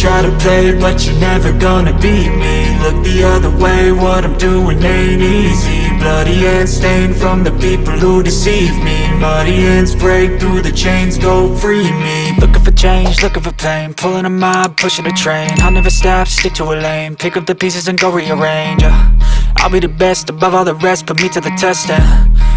try to play, but you're never gonna beat me. Look the other way, what I'm doing ain't easy. Bloody hands stained from the people who deceive me. Muddy hands break through the chains, go free me. Looking for change, looking for pain, pulling a mob, pushing a train. I'll never stop, stick to a lane, pick up the pieces and go rearrange. I'll be the best above all the rest, put me to the test and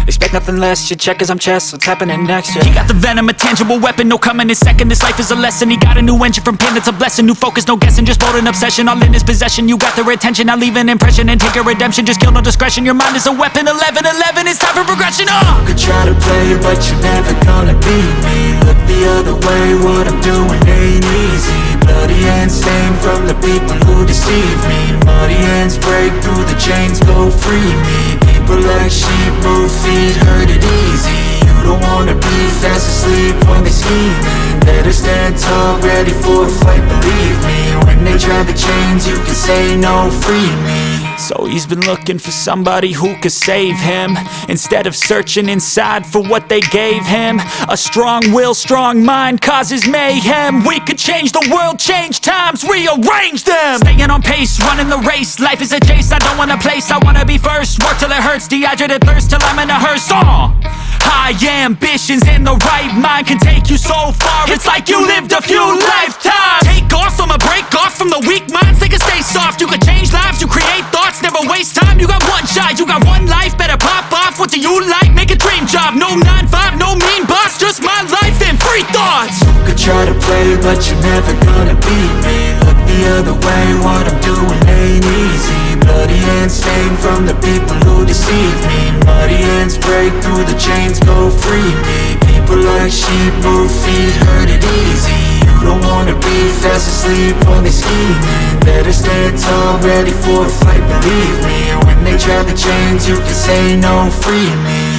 expect nothing less, you check as I'm chess, what's happening next, yeah. He got the venom, a tangible weapon, no coming in second. This life is a lesson, he got a new engine from pain, that's a blessing. New focus, no guessing, just bold and obsession, all in his possession. You got their attention, I'll leave an impression and take a redemption. Just kill, no discretion, your mind is a weapon. 11-11, it's time for progression, You could try to play, but you're never gonna beat me. Look the other way, what I'm doing ain't easy. Bloody hands stained from the people who deceive me. Muddy hands break through the chains, go free me. People like sheep, move feet, hurt it easy. You don't wanna be fast asleep when they scheming. Better stand tall, ready for a fight, believe me. When they try the chains, you can say no, free me. So he's been looking for somebody who could save him, instead of searching inside for what they gave him. A strong will, strong mind causes mayhem. We could change the world, change times, rearrange them. Staying on pace, running the race. Life is a chase, I don't want a place, I wanna be first. Work till it hurts, dehydrated thirst till I'm in a hearse. High ambitions and the right mind can take you so far. It's like you lived a few lifetimes. Take off from a break off from the weak minds, they can stay soft. You can change lives, you create thoughts, never waste time. You got one shot, you got one life, better pop off. What do you like? Make a dream job. No 9-5, no mean boss, just my life and free thoughts. You could try to play, but you're never gonna beat me. Look the other way, what I'm doing ain't easy. Bloody hands stained from the people who deceive me. Muddy hands break through the chains, go free me. People like sheep, move feet, hurt it easy. You don't wanna be fast asleep when they scheming. Better stand tall, ready for a fight, believe me. When they try the chains, you can say no, free me.